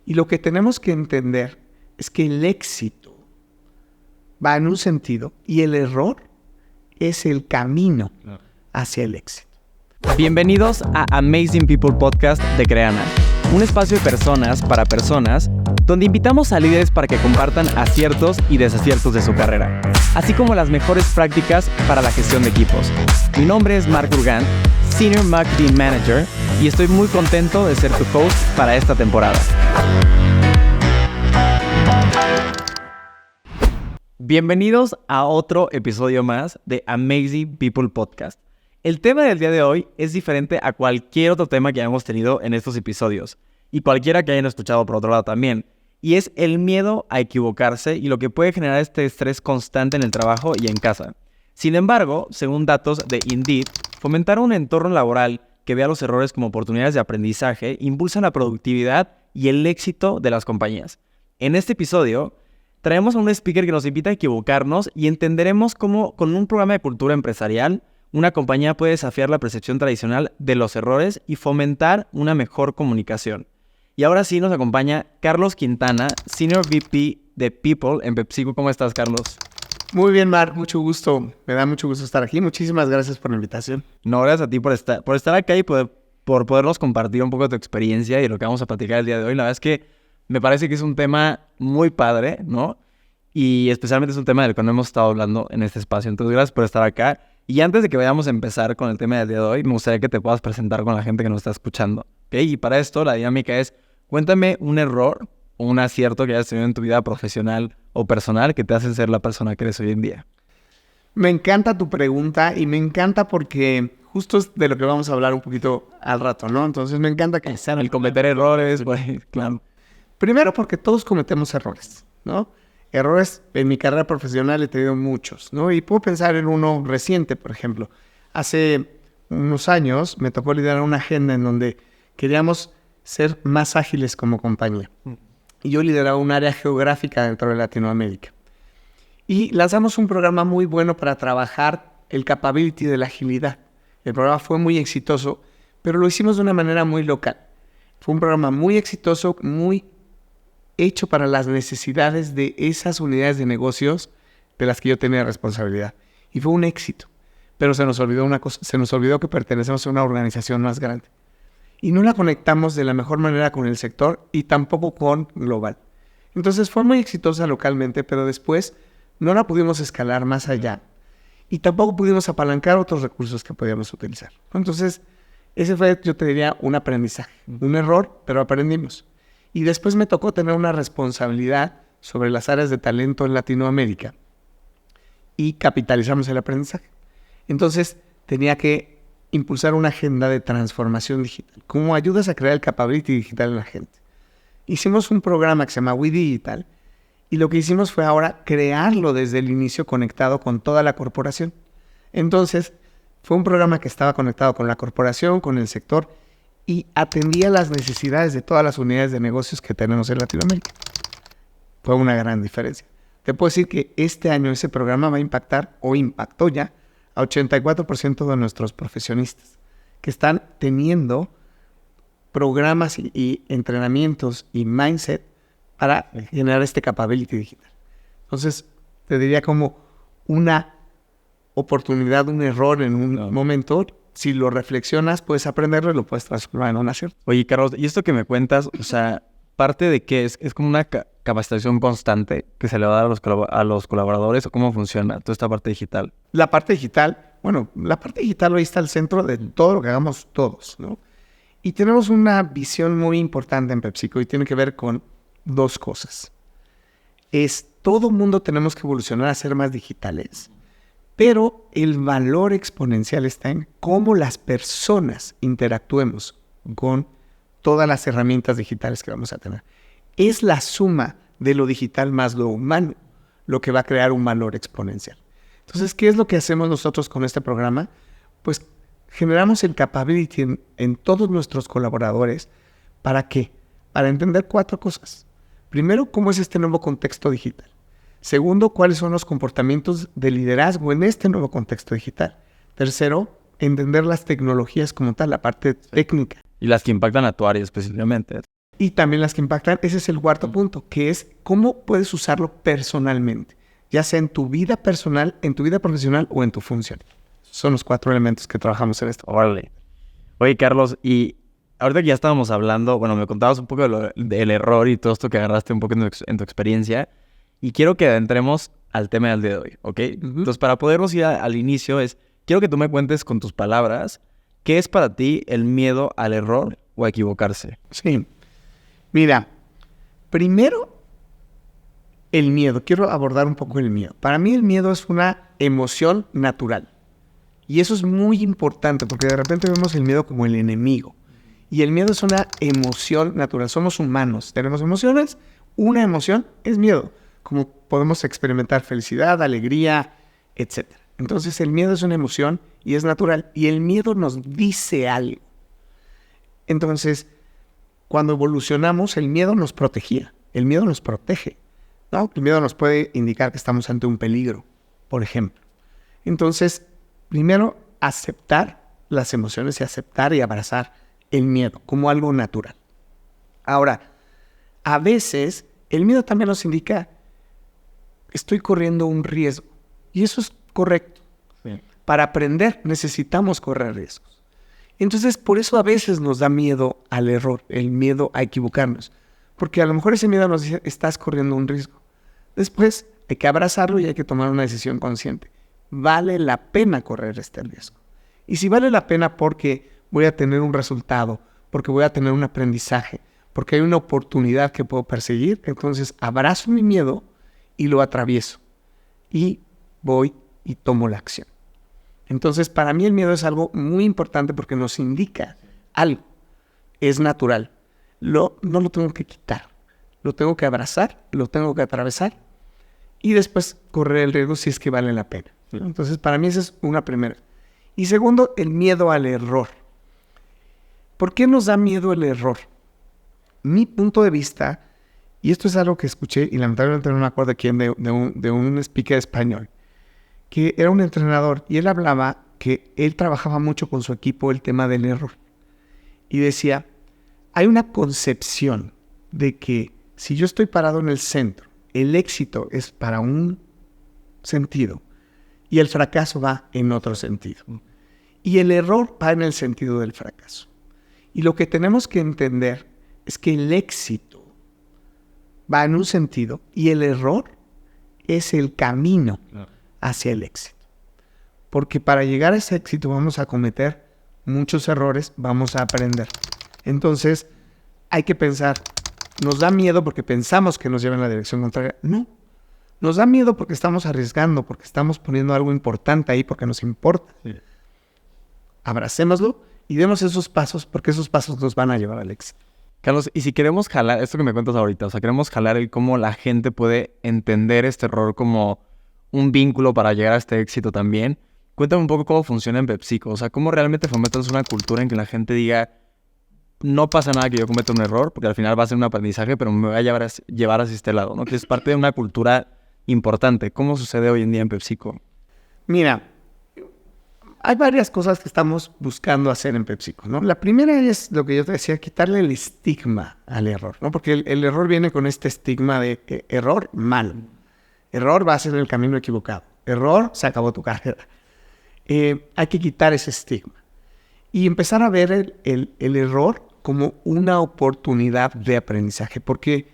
Y lo que tenemos que entender es que el éxito va en un sentido y el error es el camino hacia el éxito. Bienvenidos a Amazing People Podcast de Creana, un espacio de personas para personas donde invitamos a líderes para que compartan aciertos y desaciertos de su carrera, así como las mejores prácticas para la gestión de equipos. Mi nombre es Mark Urgant, Senior Marketing Manager, y estoy muy contento de ser tu host para esta temporada. Bienvenidos a otro episodio más de Amazing People Podcast. El tema del día de hoy es diferente a cualquier otro tema que hayamos tenido en estos episodios, y cualquiera que hayan escuchado por otro lado también, y es el miedo a equivocarse y lo que puede generar este estrés constante en el trabajo y en casa. Sin embargo, según datos de Indeed, fomentar un entorno laboral que vea los errores como oportunidades de aprendizaje impulsa la productividad y el éxito de las compañías. En este episodio, traemos a un speaker que nos invita a equivocarnos y entenderemos cómo, con un programa de cultura empresarial, una compañía puede desafiar la percepción tradicional de los errores y fomentar una mejor comunicación. Y ahora sí nos acompaña Carlos Quintana, Senior VP de People en PepsiCo. ¿Cómo estás, Carlos? Muy bien, Mark, mucho gusto. Me da mucho gusto estar aquí. Muchísimas gracias por la invitación. No, gracias a ti por estar acá y por podernos compartir un poco de tu experiencia y lo que vamos a platicar el día de hoy. La verdad es que me parece que es un tema muy padre, ¿no? Y especialmente es un tema del que no hemos estado hablando en este espacio. Entonces, gracias por estar acá. Y antes de que vayamos a empezar con el tema del día de hoy, me gustaría que te puedas presentar con la gente que nos está escuchando, ¿ok? Y para esto, la dinámica es, cuéntame un error o un acierto que hayas tenido en tu vida profesional o personal que te hacen ser la persona que eres hoy en día. Me encanta tu pregunta y me encanta porque justo es de lo que vamos a hablar un poquito al rato, ¿no? Entonces me encanta que sean el cometer errores, güey, claro. Primero porque todos cometemos errores, ¿no? Errores en mi carrera profesional he tenido muchos, ¿no? Y puedo pensar en uno reciente, por ejemplo. Hace unos años me tocó liderar una agenda en donde queríamos ser más ágiles como compañía. Y yo lideraba un área geográfica dentro de Latinoamérica. Y lanzamos un programa muy bueno para trabajar el capability de la agilidad. El programa fue muy exitoso, pero lo hicimos de una manera muy local. Fue un programa muy exitoso, muy hecho para las necesidades de esas unidades de negocios de las que yo tenía responsabilidad. Y fue un éxito. Pero se nos olvidó una cosa, se nos olvidó que pertenecemos a una organización más grande. Y no la conectamos de la mejor manera con el sector y tampoco con global. Entonces fue muy exitosa localmente, pero después no la pudimos escalar más allá. Y tampoco pudimos apalancar otros recursos que podíamos utilizar. Entonces, ese fue, yo te diría, un aprendizaje. Un error, pero aprendimos. Y después me tocó tener una responsabilidad sobre las áreas de talento en Latinoamérica. Y capitalizamos el aprendizaje. Entonces, tenía que impulsar una agenda de transformación digital. ¿Cómo ayudas a crear el capability digital en la gente? Hicimos un programa que se llama We Digital. Y lo que hicimos fue ahora crearlo desde el inicio conectado con toda la corporación. Entonces, fue un programa que estaba conectado con la corporación, con el sector, y atendía las necesidades de todas las unidades de negocios que tenemos en Latinoamérica. Fue una gran diferencia. Te puedo decir que este año ese programa va a impactar, o impactó ya, a 84% de nuestros profesionistas, que están teniendo programas y entrenamientos y mindset para generar este capability digital. Entonces, te diría como una oportunidad, un error en un momento. Si lo reflexionas, puedes aprenderlo y lo puedes transformar en un acierto. Oye, Carlos, ¿y esto que me cuentas, o sea, parte de qué es? ¿Es como una capacitación constante que se le va a dar a los colaboradores o cómo funciona toda esta parte digital? La parte digital, hoy está al centro de todo lo que hagamos todos, ¿no? Y tenemos una visión muy importante en PepsiCo y tiene que ver con dos cosas. Todo mundo tenemos que evolucionar a ser más digitales. Pero el valor exponencial está en cómo las personas interactuemos con todas las herramientas digitales que vamos a tener. Es la suma de lo digital más lo humano lo que va a crear un valor exponencial. Entonces, ¿qué es lo que hacemos nosotros con este programa? Pues generamos el capability en todos nuestros colaboradores. ¿Para qué? Para entender 4 cosas. Primero, ¿cómo es este nuevo contexto digital? Segundo, ¿cuáles son los comportamientos de liderazgo en este nuevo contexto digital? Tercero, entender las tecnologías como tal, la parte técnica. Y las que impactan a tu área específicamente. Y también las que impactan, ese es el cuarto punto, que es cómo puedes usarlo personalmente, ya sea en tu vida personal, en tu vida profesional o en tu función. Son los 4 elementos que trabajamos en esto. Órale. Oye, Carlos, y ahorita que ya estábamos hablando, bueno, me contabas un poco del error y todo esto que agarraste un poco en tu experiencia, y quiero que entremos al tema del día de hoy, ¿ok? Entonces, para podernos ir al inicio, quiero que tú me cuentes con tus palabras, ¿qué es para ti el miedo al error o a equivocarse? Sí. Mira, primero, el miedo. Quiero abordar un poco el miedo. Para mí el miedo es una emoción natural. Y eso es muy importante porque de repente vemos el miedo como el enemigo. Y el miedo es una emoción natural. Somos humanos, tenemos emociones. Una emoción es miedo. Como podemos experimentar felicidad, alegría, etc. Entonces el miedo es una emoción y es natural. Y el miedo nos dice algo. Entonces, cuando evolucionamos, el miedo nos protegía. El miedo nos protege, ¿no? El miedo nos puede indicar que estamos ante un peligro, por ejemplo. Entonces, primero, aceptar las emociones y aceptar y abrazar el miedo como algo natural. Ahora, a veces, el miedo también nos indica estoy corriendo un riesgo. Y eso es correcto. Sí. Para aprender necesitamos correr riesgos. Entonces, por eso a veces nos da miedo al error, el miedo a equivocarnos. Porque a lo mejor ese miedo nos dice, estás corriendo un riesgo. Después hay que abrazarlo y hay que tomar una decisión consciente. Vale la pena correr este riesgo. Y si vale la pena porque voy a tener un resultado, porque voy a tener un aprendizaje, porque hay una oportunidad que puedo perseguir, entonces abrazo mi miedo y lo atravieso. Y voy y tomo la acción. Entonces, para mí el miedo es algo muy importante porque nos indica algo. Es natural. No lo tengo que quitar. Lo tengo que abrazar, lo tengo que atravesar y después correr el riesgo si es que vale la pena. Entonces, para mí esa es una primera. Y segundo, el miedo al error. ¿Por qué nos da miedo el error? Mi punto de vista, y esto es algo que escuché y lamentablemente no me acuerdo de quién, de un speaker español, que era un entrenador y él hablaba que él trabajaba mucho con su equipo el tema del error. Y decía, hay una concepción de que si yo estoy parado en el centro, el éxito es para un sentido y el fracaso va en otro sentido. Y el error va en el sentido del fracaso. Y lo que tenemos que entender es que el éxito va en un sentido y el error es el camino hacia el éxito. Porque para llegar a ese éxito vamos a cometer muchos errores, vamos a aprender. Entonces, hay que pensar, ¿nos da miedo porque pensamos que nos lleva en la dirección contraria? No. Nos da miedo porque estamos arriesgando, porque estamos poniendo algo importante ahí, porque nos importa. Sí. Abracémoslo y demos esos pasos, porque esos pasos nos van a llevar al éxito. Carlos, y si queremos jalar, esto que me cuentas ahorita, o sea, queremos jalar el cómo la gente puede entender este error como un vínculo para llegar a este éxito también. Cuéntame un poco cómo funciona en PepsiCo, o sea, cómo realmente fomentas una cultura en que la gente diga, no pasa nada que yo cometa un error, porque al final va a ser un aprendizaje, pero me va a llevar hacia este lado, ¿no? Que es parte de una cultura importante. ¿Cómo sucede hoy en día en PepsiCo? Mira, hay varias cosas que estamos buscando hacer en PepsiCo, ¿no? La primera es lo que yo te decía, quitarle el estigma al error, ¿no? Porque el error viene con este estigma de error malo. Error va a ser el camino equivocado. Error, se acabó tu carrera. Hay que quitar ese estigma y empezar a ver el error como una oportunidad de aprendizaje. Porque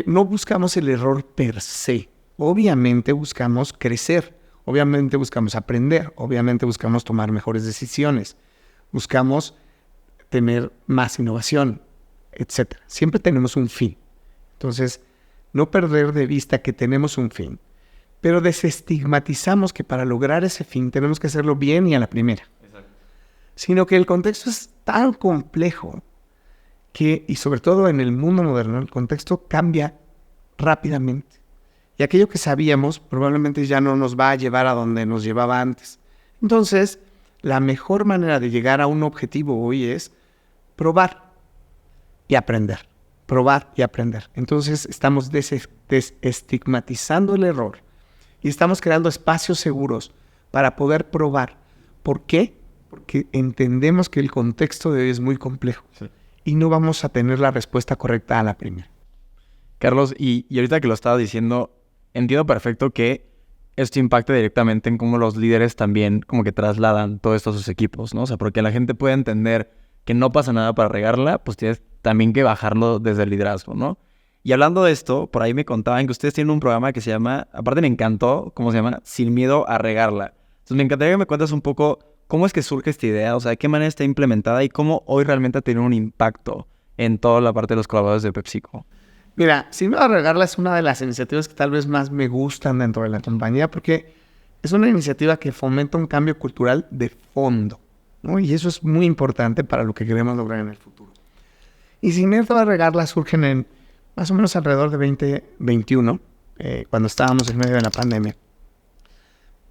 no buscamos el error per se. Obviamente buscamos crecer. Obviamente buscamos aprender, obviamente buscamos tomar mejores decisiones, buscamos tener más innovación, etc. Siempre tenemos un fin. Entonces, no perder de vista que tenemos un fin, pero desestigmatizamos que para lograr ese fin tenemos que hacerlo bien y a la primera. Exacto. Sino que el contexto es tan complejo que, y sobre todo en el mundo moderno, el contexto cambia rápidamente. Y aquello que sabíamos probablemente ya no nos va a llevar a donde nos llevaba antes. Entonces, la mejor manera de llegar a un objetivo hoy es probar y aprender. Probar y aprender. Entonces, estamos desestigmatizando el error y estamos creando espacios seguros para poder probar. ¿Por qué? Porque entendemos que el contexto de hoy es muy complejo. Sí. y no vamos a tener la respuesta correcta a la primera. Carlos, y ahorita que lo estaba diciendo, entiendo perfecto que esto impacta directamente en cómo los líderes también como que trasladan todo esto a sus equipos, ¿no? O sea, porque la gente puede entender que no pasa nada para regarla, pues tienes también que bajarlo desde el liderazgo, ¿no? Y hablando de esto, por ahí me contaban que ustedes tienen un programa que se llama, aparte me encantó, ¿cómo se llama? Sin miedo a regarla. Entonces me encantaría que me cuentes un poco cómo es que surge esta idea, o sea, de qué manera está implementada y cómo hoy realmente ha tenido un impacto en toda la parte de los colaboradores de PepsiCo. Mira, Sin Miedo a Regarla es una de las iniciativas que tal vez más me gustan dentro de la compañía porque es una iniciativa que fomenta un cambio cultural de fondo, ¿no? Y eso es muy importante para lo que queremos lograr en el futuro. Y Sin Miedo a Regarla surgen en más o menos alrededor de 2021, cuando estábamos en medio de la pandemia,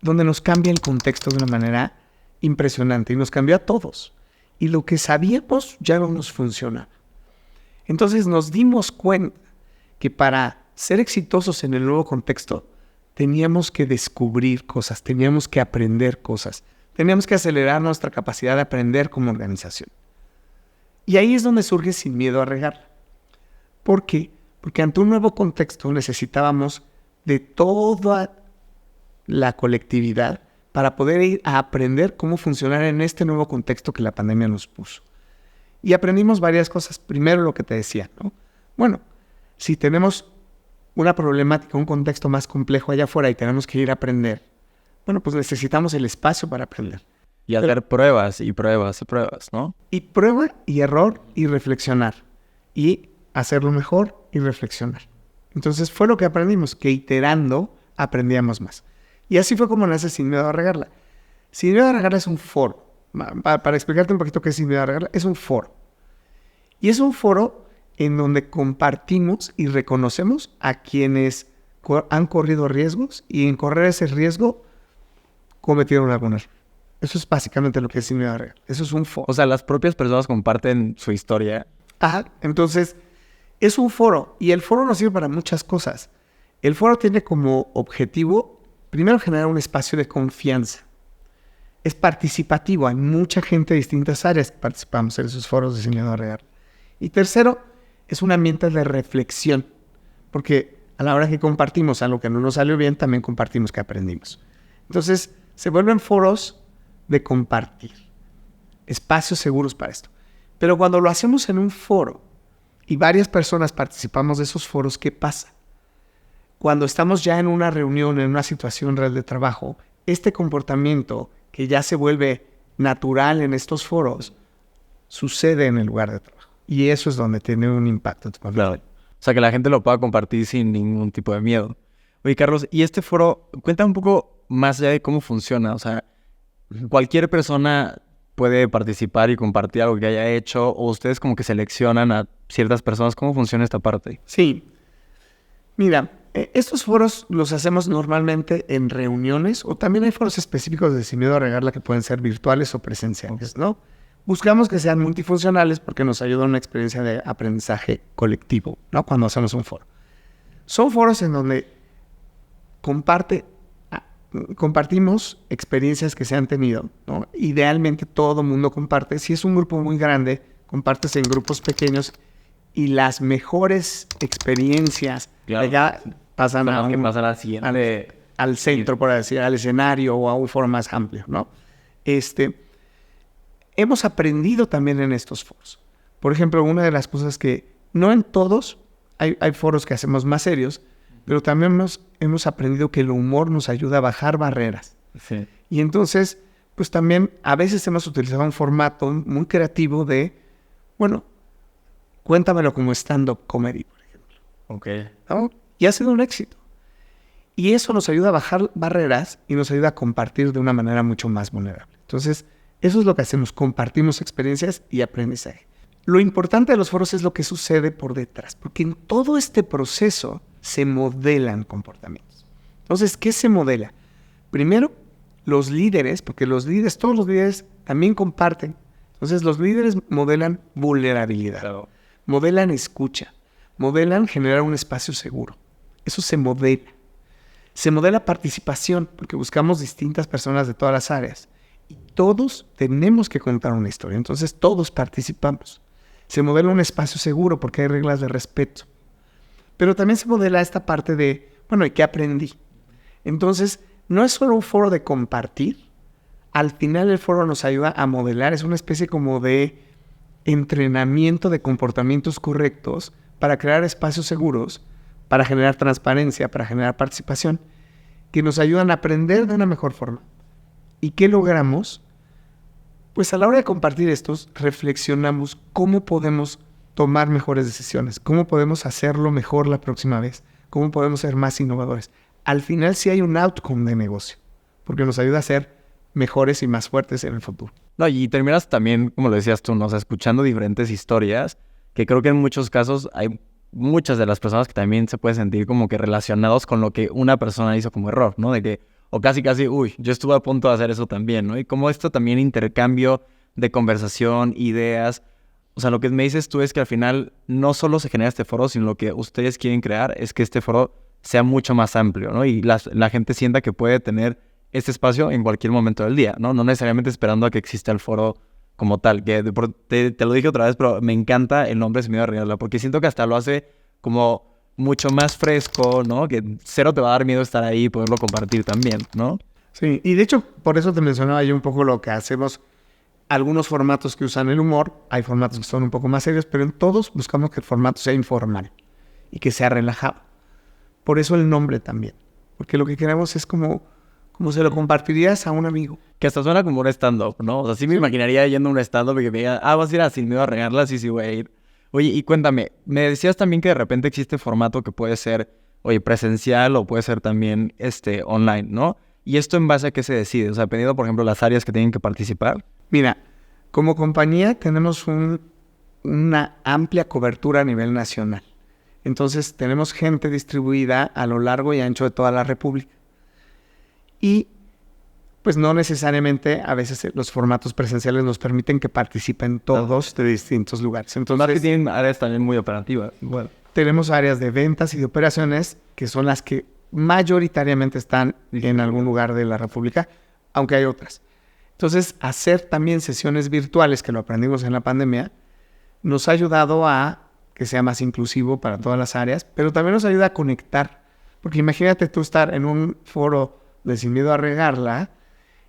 donde nos cambia el contexto de una manera impresionante y nos cambió a todos. Y lo que sabíamos ya no nos funcionaba. Entonces nos dimos cuenta que para ser exitosos en el nuevo contexto teníamos que descubrir cosas, teníamos que aprender cosas, teníamos que acelerar nuestra capacidad de aprender como organización. Y ahí es donde surge Sin Miedo a Regarla. ¿Por qué? Porque ante un nuevo contexto necesitábamos de toda la colectividad para poder ir a aprender cómo funcionar en este nuevo contexto que la pandemia nos puso. Y aprendimos varias cosas. Primero, lo que te decía, ¿no? Bueno, si tenemos una problemática, un contexto más complejo allá afuera y tenemos que ir a aprender, bueno, pues necesitamos el espacio para aprender. Y hacer pruebas y pruebas y pruebas, ¿no? Y prueba y error y reflexionar. Y hacerlo mejor y reflexionar. Entonces fue lo que aprendimos, que iterando aprendíamos más. Y así fue como nace Sin Miedo a Regarla. Sin Miedo a Regarla es un foro. Para explicarte un poquito qué es Sin Miedo a Regarla, es un foro. Y es un foro en donde compartimos y reconocemos a quienes han corrido riesgos y en correr ese riesgo cometieron algún error. Eso es básicamente lo que es Sin Miedo a Regarla. Eso es un foro. O sea, las propias personas comparten su historia. Ajá, entonces es un foro y el foro nos sirve para muchas cosas. El foro tiene como objetivo, primero, generar un espacio de confianza. Es participativo, hay mucha gente de distintas áreas que participamos en esos foros de Sin Miedo a Regarla. Y tercero, es un ambiente de reflexión, porque a la hora que compartimos algo que no nos salió bien, también compartimos que aprendimos. Entonces, se vuelven foros de compartir, espacios seguros para esto. Pero cuando lo hacemos en un foro y varias personas participamos de esos foros, ¿qué pasa? Cuando estamos ya en una reunión, en una situación real de trabajo, este comportamiento que ya se vuelve natural en estos foros, sucede en el lugar de trabajo. Y eso es donde tiene un impacto. Claro. O sea, que la gente lo pueda compartir sin ningún tipo de miedo. Oye, Carlos, y este foro, cuenta un poco más allá de cómo funciona. O sea, cualquier persona puede participar y compartir algo que haya hecho, o ustedes como que seleccionan a ciertas personas. ¿Cómo funciona esta parte? Sí. Mira, estos foros los hacemos normalmente en reuniones, o también hay foros específicos de Sin Miedo a Regarla que pueden ser virtuales o presenciales, ¿no? Buscamos que sean multifuncionales porque nos ayuda a una experiencia de aprendizaje colectivo, ¿no? Cuando hacemos un foro. Son foros en donde compartimos experiencias que se han tenido, ¿no? Idealmente todo el mundo comparte. Si es un grupo muy grande, compartes en grupos pequeños y las mejores experiencias ya pasan al centro, por decir, al escenario o a un foro más amplio, ¿no? Hemos aprendido también en estos foros. Por ejemplo, una de las cosas que no en todos, hay foros que hacemos más serios, pero también hemos aprendido que el humor nos ayuda a bajar barreras. Sí. Y entonces, pues también a veces hemos utilizado un formato muy creativo de, bueno, cuéntamelo como stand-up comedy, por ejemplo. Ok. ¿No? Y ha sido un éxito. Y eso nos ayuda a bajar barreras y nos ayuda a compartir de una manera mucho más vulnerable. Entonces, eso es lo que hacemos, compartimos experiencias y aprendizaje. Lo importante de los foros es lo que sucede por detrás, porque en todo este proceso se modelan comportamientos. Entonces, ¿qué se modela? Primero, los líderes, porque todos los líderes también comparten. Entonces, los líderes modelan vulnerabilidad, Claro. modelan escucha, modelan generar un espacio seguro. Eso se modela. Se modela participación, porque buscamos distintas personas de todas las áreas. Y todos tenemos que contar una historia, entonces todos participamos. Se modela un espacio seguro porque hay reglas de respeto. Pero también se modela esta parte de, bueno, ¿y qué aprendí? Entonces, no es solo un foro de compartir. Al final el foro nos ayuda a modelar. Es una especie como de entrenamiento de comportamientos correctos para crear espacios seguros, para generar transparencia, para generar participación, que nos ayudan a aprender de una mejor forma. ¿Y qué logramos? Pues a la hora de compartir estos, reflexionamos cómo podemos tomar mejores decisiones, cómo podemos hacerlo mejor la próxima vez, cómo podemos ser más innovadores. Al final sí hay un outcome de negocio, porque nos ayuda a ser mejores y más fuertes en el futuro. No, y terminas también, como lo decías tú, ¿no? O sea, escuchando diferentes historias, que creo que en muchos casos hay muchas de las personas que también se pueden sentir como que relacionados con lo que una persona hizo como error, ¿no? De que, o casi, uy, yo estuve a punto de hacer eso también, ¿no? Y como esto también intercambio de conversación, ideas. O sea, lo que me dices tú es que al final no solo se genera este foro, sino lo que ustedes quieren crear es que este foro sea mucho más amplio, ¿no? Y la gente sienta que puede tener este espacio en cualquier momento del día, ¿no? No necesariamente esperando a que exista el foro como tal. Que te lo dije otra vez, pero me encanta el nombre Sin Miedo a Regarla, porque siento que hasta lo hace como mucho más fresco, ¿no? Que cero te va a dar miedo estar ahí y poderlo compartir también, ¿no? Sí, y de hecho, por eso te mencionaba yo un poco lo que hacemos. Algunos formatos que usan el humor, hay formatos que son un poco más serios, pero en todos buscamos que el formato sea informal y que sea relajado. Por eso el nombre también, porque lo que queremos es como se lo compartirías a un amigo. Que hasta suena como un stand-up, ¿no? O sea, sí me imaginaría yendo a un stand-up y que me diga, vas a ir a Sin Miedo a Regarla, sí, voy a ir. Oye, y cuéntame, me decías también que de repente existe formato que puede ser, oye, presencial o puede ser también online, ¿no? ¿Y esto en base a qué se decide? O sea, dependiendo, por ejemplo, las áreas que tienen que participar. Mira, como compañía tenemos una amplia cobertura a nivel nacional. Entonces, tenemos gente distribuida a lo largo y ancho de toda la República. Y, pues, no necesariamente, a veces los formatos presenciales nos permiten que participen todos de distintos lugares. Entonces, más que tienen áreas también muy operativas. Bueno. Tenemos áreas de ventas y de operaciones, que son las que mayoritariamente están en algún lugar de la República, aunque hay otras. Entonces, hacer también sesiones virtuales, que lo aprendimos en la pandemia, nos ha ayudado a que sea más inclusivo para todas las áreas, pero también nos ayuda a conectar. Porque imagínate tú estar en un foro de Sin Miedo a Regarla,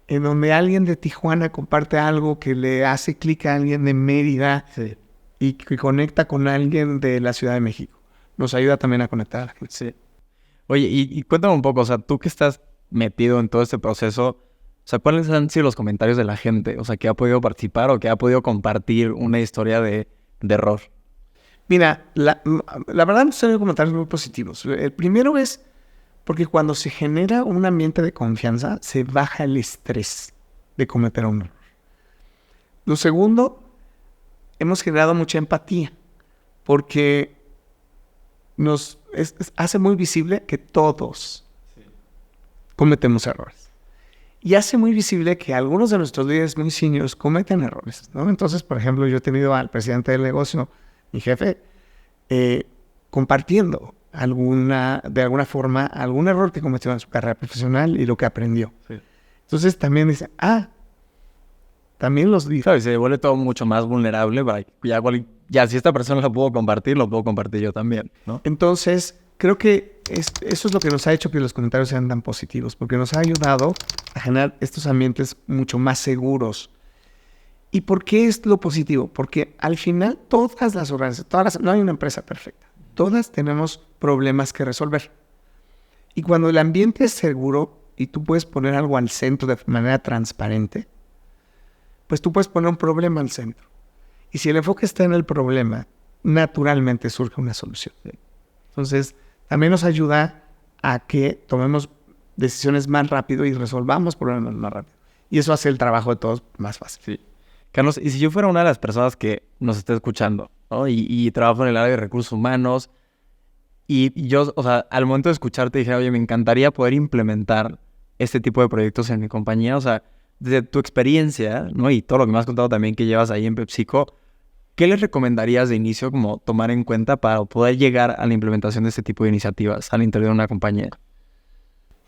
en donde alguien de Tijuana comparte algo que le hace clic a alguien de Mérida y que conecta con alguien de la Ciudad de México. Nos ayuda también a conectar a la gente. Sí. Oye, y cuéntame un poco, o sea, tú que estás metido en todo este proceso, o sea, ¿cuáles han sido los comentarios de la gente? O sea, ¿que ha podido participar o que ha podido compartir una historia de error? Mira, la verdad no son comentarios muy positivos. El primero es porque cuando se genera un ambiente de confianza, se baja el estrés de cometer un error. Lo segundo, hemos generado mucha empatía, porque hace muy visible que todos cometemos errores. Y hace muy visible que algunos de nuestros líderes muy seniors cometen errores, ¿no? Entonces, por ejemplo, yo he tenido al presidente del negocio, mi jefe, compartiendo de alguna forma algún error que cometió en su carrera profesional y lo que aprendió. Sí. Entonces también dice, también los dice. Claro, y se vuelve todo mucho más vulnerable para ya si esta persona lo puedo compartir yo también, ¿no? Entonces, creo que eso es lo que nos ha hecho que los comentarios sean tan positivos, porque nos ha ayudado a generar estos ambientes mucho más seguros. ¿Y por qué es lo positivo? Porque al final todas las organizaciones, no hay una empresa perfecta. Todas tenemos problemas que resolver. Y cuando el ambiente es seguro y tú puedes poner algo al centro de manera transparente, pues tú puedes poner un problema al centro. Y si el enfoque está en el problema, naturalmente surge una solución. Entonces, también nos ayuda a que tomemos decisiones más rápido y resolvamos problemas más rápido. Y eso hace el trabajo de todos más fácil. Sí. Carlos, y si yo fuera una de las personas que nos esté escuchando, ¿no? Y trabajo en el área de recursos humanos, y yo, o sea, al momento de escucharte dije, oye, me encantaría poder implementar este tipo de proyectos en mi compañía, o sea, desde tu experiencia, ¿no? Y todo lo que me has contado también que llevas ahí en PepsiCo, ¿qué les recomendarías de inicio como tomar en cuenta para poder llegar a la implementación de este tipo de iniciativas al interior de una compañía?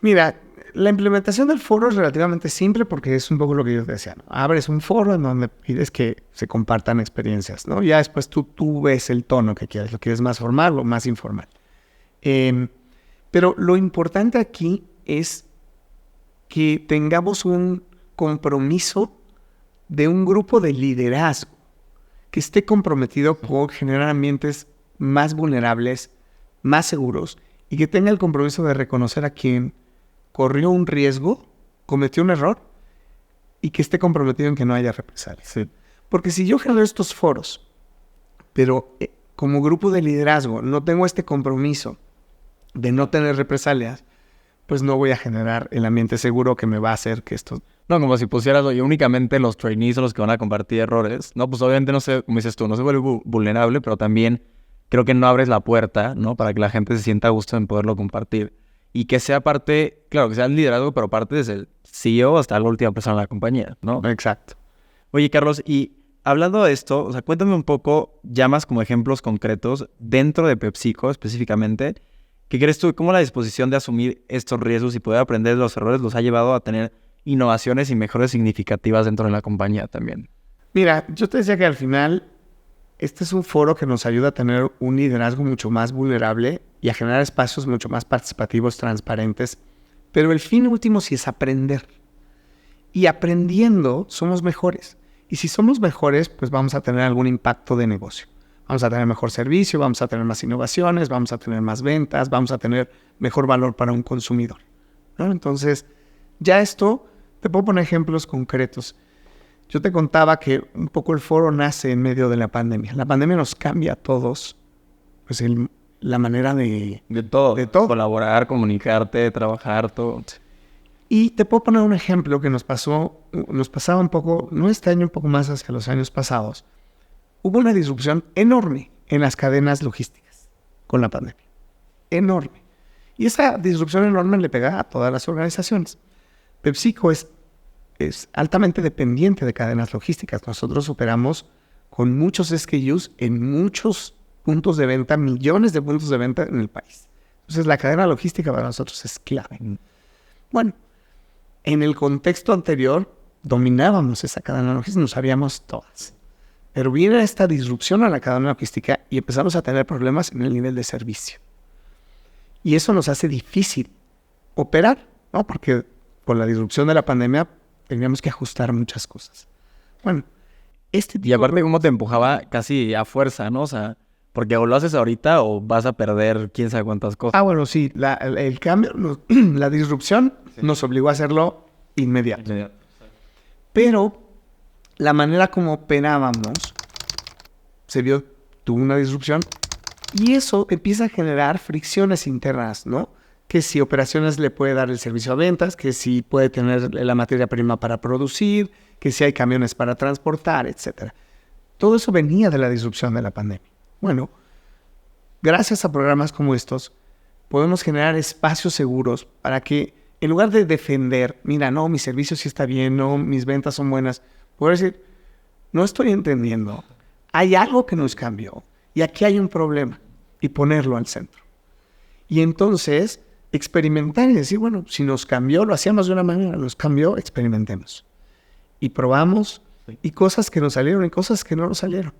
Mira, la implementación del foro es relativamente simple porque es un poco lo que yo te decía, ¿no? Abres un foro en donde pides que se compartan experiencias, ¿no? Ya después tú ves el tono que quieres, lo quieres más formal o más informal. Pero lo importante aquí es que tengamos un compromiso de un grupo de liderazgo que esté comprometido con generar ambientes más vulnerables, más seguros, y que tenga el compromiso de reconocer a quien corrió un riesgo, cometió un error, y que esté comprometido en que no haya represalias. Sí. Porque si yo genero estos foros, pero como grupo de liderazgo no tengo este compromiso de no tener represalias, pues no voy a generar el ambiente seguro que me va a hacer que esto... No, como si pusieras, oye, únicamente los trainees son los que van a compartir errores, ¿no? Pues obviamente no se, como dices tú, no se vuelve vulnerable, pero también creo que no abres la puerta, ¿no? Para que la gente se sienta a gusto en poderlo compartir. Y que sea parte, claro, que sea el liderazgo, pero parte desde el CEO hasta la última persona de la compañía, ¿no? Exacto. Oye, Carlos, y hablando de esto, o sea, cuéntame un poco, ya más como ejemplos concretos, dentro de PepsiCo específicamente, ¿qué crees tú? ¿Cómo la disposición de asumir estos riesgos y poder aprender de los errores los ha llevado a tener innovaciones y mejoras significativas dentro de la compañía también? Mira, yo te decía que al final este es un foro que nos ayuda a tener un liderazgo mucho más vulnerable y a generar espacios mucho más participativos, transparentes. Pero el fin último sí es aprender. Y aprendiendo somos mejores. Y si somos mejores, pues vamos a tener algún impacto de negocio. Vamos a tener mejor servicio, vamos a tener más innovaciones, vamos a tener más ventas, vamos a tener mejor valor para un consumidor, ¿no? Entonces, ya esto, te puedo poner ejemplos concretos. Yo te contaba que un poco el foro nace en medio de la pandemia. La pandemia nos cambia a todos, pues la manera de todo. De todo. Colaborar, comunicarte, trabajar, todo. Y te puedo poner un ejemplo que nos pasaba un poco, no este año, un poco más hacia los años pasados. Hubo una disrupción enorme en las cadenas logísticas con la pandemia. Enorme. Y esa disrupción enorme le pega a todas las organizaciones. PepsiCo es altamente dependiente de cadenas logísticas. Nosotros operamos con muchos SKUs en muchos puntos de venta, millones de puntos de venta en el país. Entonces la cadena logística para nosotros es clave. Bueno, en el contexto anterior dominábamos esa cadena logística, nos sabíamos todas. Pero viene esta disrupción a la cadena logística y empezamos a tener problemas en el nivel de servicio. Y eso nos hace difícil operar, ¿no? Porque con la disrupción de la pandemia teníamos que ajustar muchas cosas. Bueno, Y aparte cómo te empujaba casi a fuerza, ¿no? O sea, porque o lo haces ahorita o vas a perder quién sabe cuántas cosas. bueno, sí, el cambio, la disrupción nos obligó a hacerlo inmediato. Pero la manera como operábamos tuvo una disrupción y eso empieza a generar fricciones internas, ¿no? Que si operaciones le puede dar el servicio a ventas, que si puede tener la materia prima para producir, que si hay camiones para transportar, etc. Todo eso venía de la disrupción de la pandemia. Bueno, gracias a programas como estos, podemos generar espacios seguros para que, en lugar de defender, mira, no, mi servicio sí está bien, no, mis ventas son buenas, poder decir, no estoy entendiendo, hay algo que nos cambió y aquí hay un problema, y ponerlo al centro. Y entonces experimentar y decir, bueno, si nos cambió, lo hacíamos de una manera, nos cambió, experimentemos. Y probamos, y cosas que nos salieron y cosas que no nos salieron.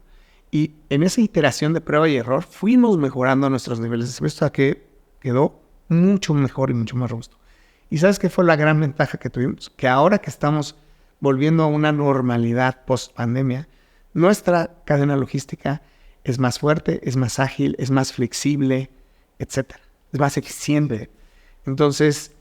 Y en esa iteración de prueba y error fuimos mejorando nuestros niveles de servicio hasta que quedó mucho mejor y mucho más robusto. ¿Y sabes qué fue la gran ventaja que tuvimos? Que ahora que estamos volviendo a una normalidad post-pandemia, nuestra cadena logística es más fuerte, es más ágil, es más flexible, etc. Es más eficiente. Entonces,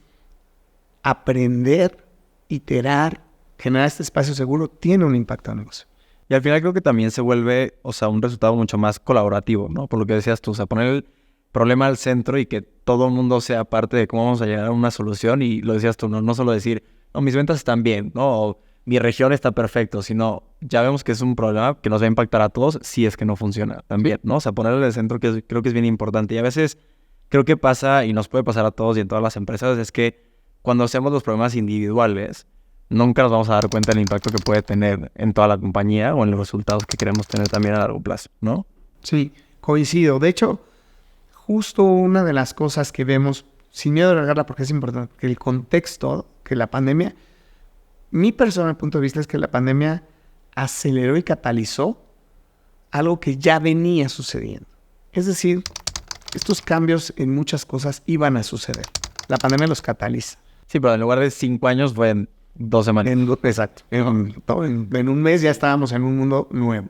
aprender, iterar, generar este espacio seguro tiene un impacto en el negocio. Y al final creo que también se vuelve, o sea, un resultado mucho más colaborativo, ¿no? Por lo que decías tú, o sea, poner el problema al centro y que todo el mundo sea parte de cómo vamos a llegar a una solución. Y lo decías tú, no solo decir, no, mis ventas están bien, ¿no? O mi región está perfecto, sino ya vemos que es un problema que nos va a impactar a todos si es que no funciona también, ¿no? O sea, ponerlo al centro creo que es bien importante. Y a veces creo que pasa, y nos puede pasar a todos y en todas las empresas, es que cuando hacemos los problemas individuales, nunca nos vamos a dar cuenta del impacto que puede tener en toda la compañía o en los resultados que queremos tener también a largo plazo, ¿no? Sí, coincido. De hecho, justo una de las cosas que vemos, sin miedo de regarla porque es importante, que el contexto, que la pandemia, mi personal punto de vista es que la pandemia aceleró y catalizó algo que ya venía sucediendo. Es decir, estos cambios en muchas cosas iban a suceder. La pandemia los cataliza. Sí, pero en lugar de 5 años fue en 2 semanas. Exacto. En un mes ya estábamos en un mundo nuevo.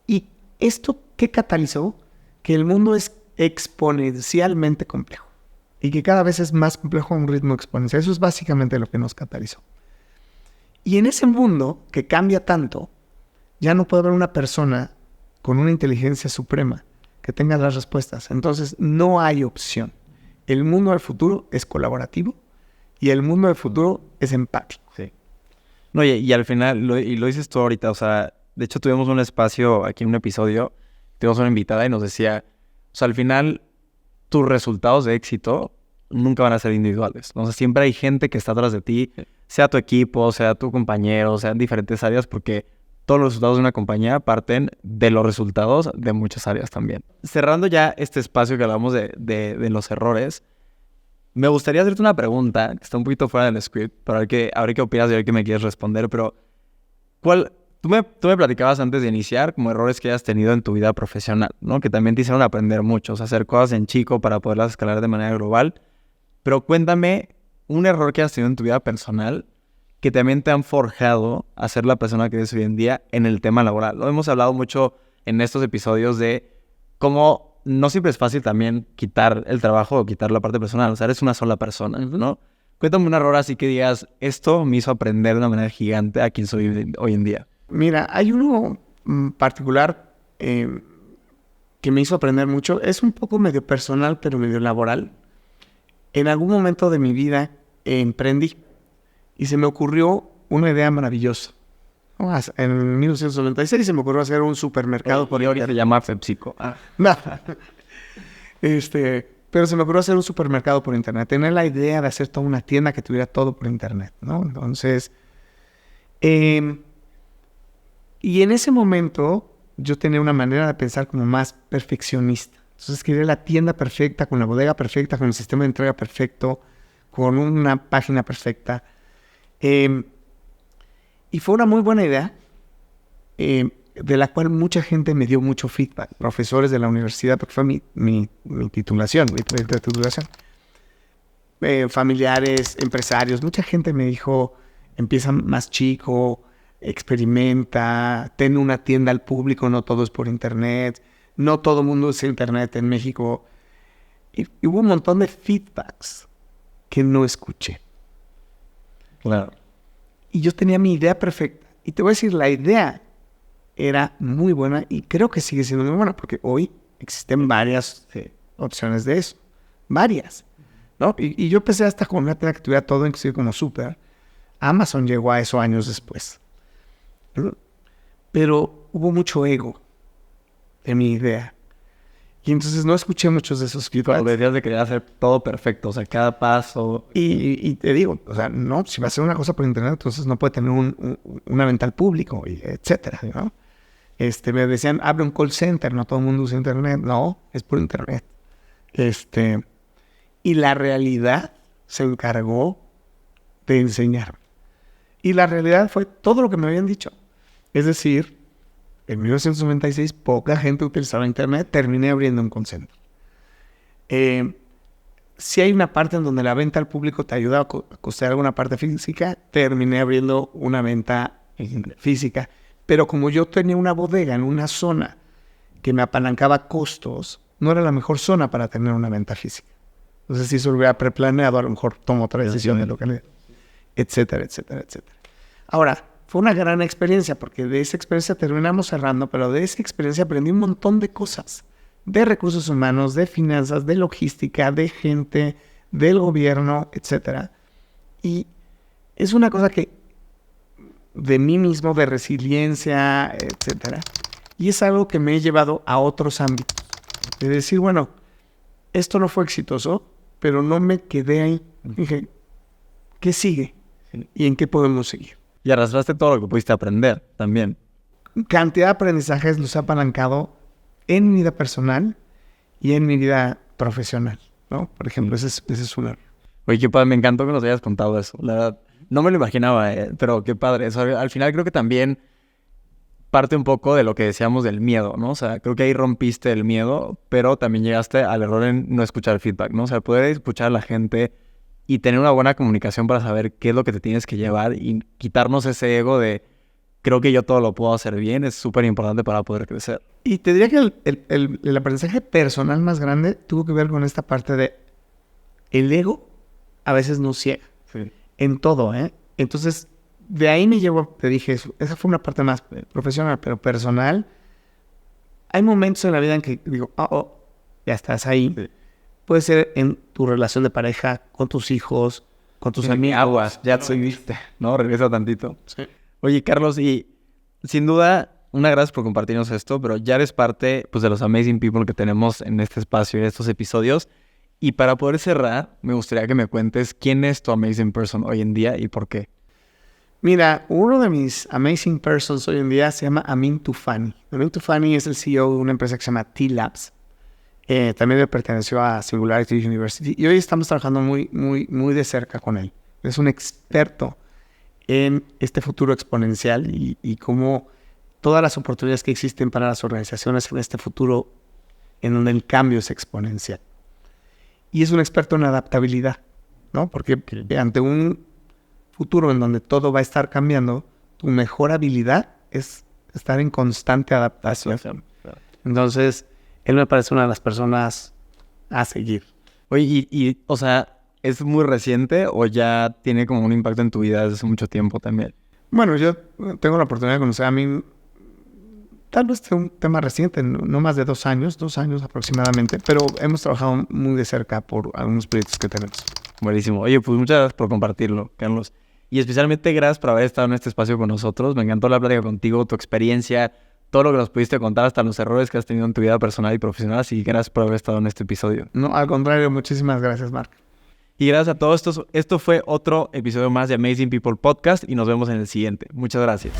¿Y esto qué catalizó? Que el mundo es exponencialmente complejo. Y que cada vez es más complejo a un ritmo exponencial. Eso es básicamente lo que nos catalizó. Y en ese mundo que cambia tanto, ya no puede haber una persona con una inteligencia suprema que tenga las respuestas. Entonces, no hay opción. El mundo del futuro es colaborativo y el mundo del futuro es empático. Sí. No, y al final, lo dices tú ahorita, o sea, de hecho tuvimos un espacio aquí en un episodio, tuvimos una invitada y nos decía, o sea, al final, tus resultados de éxito nunca van a ser individuales, ¿no? O sea, siempre hay gente que está atrás de ti, sea tu equipo, sea tu compañero, sea en diferentes áreas, porque todos los resultados de una compañía parten de los resultados de muchas áreas también. Cerrando ya este espacio que hablamos de los errores, me gustaría hacerte una pregunta que está un poquito fuera del script, pero a ver qué opinas y a ver qué me quieres responder, pero tú me platicabas antes de iniciar como errores que hayas tenido en tu vida profesional, ¿no? Que también te hicieron aprender mucho, o sea, hacer cosas en chico para poderlas escalar de manera global, pero cuéntame un error que hayas tenido en tu vida personal que también te han forjado a ser la persona que eres hoy en día en el tema laboral. Lo hemos hablado mucho en estos episodios de cómo no siempre es fácil también quitar el trabajo o quitar la parte personal. O sea, eres una sola persona, ¿no? Cuéntame un error así que digas, esto me hizo aprender de una manera gigante a quien soy hoy en día. Mira, hay uno particular que me hizo aprender mucho. Es un poco medio personal, pero medio laboral. En algún momento de mi vida emprendí. Y se me ocurrió una idea maravillosa. En 1996 se me ocurrió hacer un supermercado por internet. Se llama PepsiCo. Pero se me ocurrió hacer un supermercado por internet. Tener la idea de hacer toda una tienda que tuviera todo por internet, ¿no? Entonces, y en ese momento yo tenía una manera de pensar como más perfeccionista. Entonces quería la tienda perfecta, con la bodega perfecta, con el sistema de entrega perfecto, con una página perfecta. Y fue una muy buena idea, de la cual mucha gente me dio mucho feedback, profesores de la universidad, porque fue mi titulación, mi proyecto de titulación. Familiares, empresarios, mucha gente me dijo, empieza más chico, experimenta, ten una tienda al público, no todo es por internet, no todo el mundo usa internet en México. Y hubo un montón de feedbacks que no escuché. Claro. Y yo tenía mi idea perfecta. Y te voy a decir, la idea era muy buena y creo que sigue siendo muy buena porque hoy existen varias opciones de eso. Varias, ¿no? Y yo empecé hasta con una tienda que tuviera todo, inclusive como súper. Amazon llegó a eso años después. Pero hubo mucho ego en mi idea. Y entonces no escuché muchos de esos feedbacks. Deberías de querer hacer todo perfecto, o sea, cada paso. Y te digo, o sea, no, si va a hacer una cosa por internet, entonces no puede tener una venta al público, etcétera, ¿no? Me decían, abre un call center, no todo el mundo usa internet. No, es por internet. Y la realidad se encargó de enseñarme. Y la realidad fue todo lo que me habían dicho. Es decir, en 1996 poca gente utilizaba internet, terminé abriendo un call center. Si hay una parte en donde la venta al público te ayuda a costear alguna parte física, terminé abriendo una venta física. Pero como yo tenía una bodega en una zona que me apalancaba costos, no era la mejor zona para tener una venta física. Entonces, si se lo hubiera preplaneado, a lo mejor tomo otra decisión de localidad, etcétera, etcétera, etcétera. Ahora, fue una gran experiencia, porque de esa experiencia terminamos cerrando, pero de esa experiencia aprendí un montón de cosas. De recursos humanos, de finanzas, de logística, de gente, del gobierno, etcétera. Y es una cosa que de mí mismo, de resiliencia, etcétera. Y es algo que me he llevado a otros ámbitos. De decir, bueno, esto no fue exitoso, pero no me quedé ahí. Dije, ¿qué sigue? ¿Y en qué podemos seguir? Y arrastraste todo lo que pudiste aprender también. Cantidad de aprendizajes los he apalancado en mi vida personal y en mi vida profesional. ¿no? Por ejemplo, ese es un error. Oye, qué padre, me encantó que nos hayas contado eso. La verdad, no me lo imaginaba, pero qué padre. Eso, al final creo que también parte un poco de lo que decíamos del miedo, ¿no? O sea, creo que ahí rompiste el miedo, pero también llegaste al error en no escuchar el feedback, ¿no? O sea, poder escuchar a la gente y tener una buena comunicación para saber qué es lo que te tienes que llevar y quitarnos ese ego de creo que yo todo lo puedo hacer bien, es súper importante para poder crecer. Y te diría que el aprendizaje personal más grande tuvo que ver con esta parte de el ego a veces nos ciega. Sí. En todo, ¿eh? Entonces, de ahí me llevo, te dije, esa fue una parte más profesional, pero personal. Hay momentos en la vida en que digo, ya estás ahí. Sí. Puede ser en tu relación de pareja, con tus hijos, con tus amigos. Aguas, ya te viste, ¿no? Regresa tantito. Sí. Oye, Carlos, y sin duda, una gracias por compartirnos esto, pero ya eres parte pues, de los amazing people que tenemos en este espacio, en estos episodios. Y para poder cerrar, me gustaría que me cuentes quién es tu amazing person hoy en día y por qué. Mira, uno de mis amazing persons hoy en día se llama Amin Tufani. Amin Tufani es el CEO de una empresa que se llama T-Labs. También le perteneció a Singularity University y hoy estamos trabajando muy, muy, muy de cerca con él. Es un experto en este futuro exponencial y cómo todas las oportunidades que existen para las organizaciones en este futuro en donde el cambio es exponencial. Y es un experto en adaptabilidad, ¿no? Porque ante un futuro en donde todo va a estar cambiando, tu mejor habilidad es estar en constante adaptación. Entonces, él me parece una de las personas a seguir. Oye, o sea, ¿es muy reciente o ya tiene como un impacto en tu vida desde hace mucho tiempo también? Bueno, yo tengo la oportunidad de conocer a mí, tal vez sea un tema reciente, no más de 2 años aproximadamente, pero hemos trabajado muy de cerca por algunos proyectos que tenemos. Buenísimo. Oye, pues muchas gracias por compartirlo, Carlos. Y especialmente gracias por haber estado en este espacio con nosotros. Me encantó la plática contigo, tu experiencia, todo lo que nos pudiste contar, hasta los errores que has tenido en tu vida personal y profesional. Así que gracias por haber estado en este episodio. No, al contrario, muchísimas gracias, Mark. Y gracias a todos. Esto fue otro episodio más de Amazing People Podcast y nos vemos en el siguiente. Muchas gracias.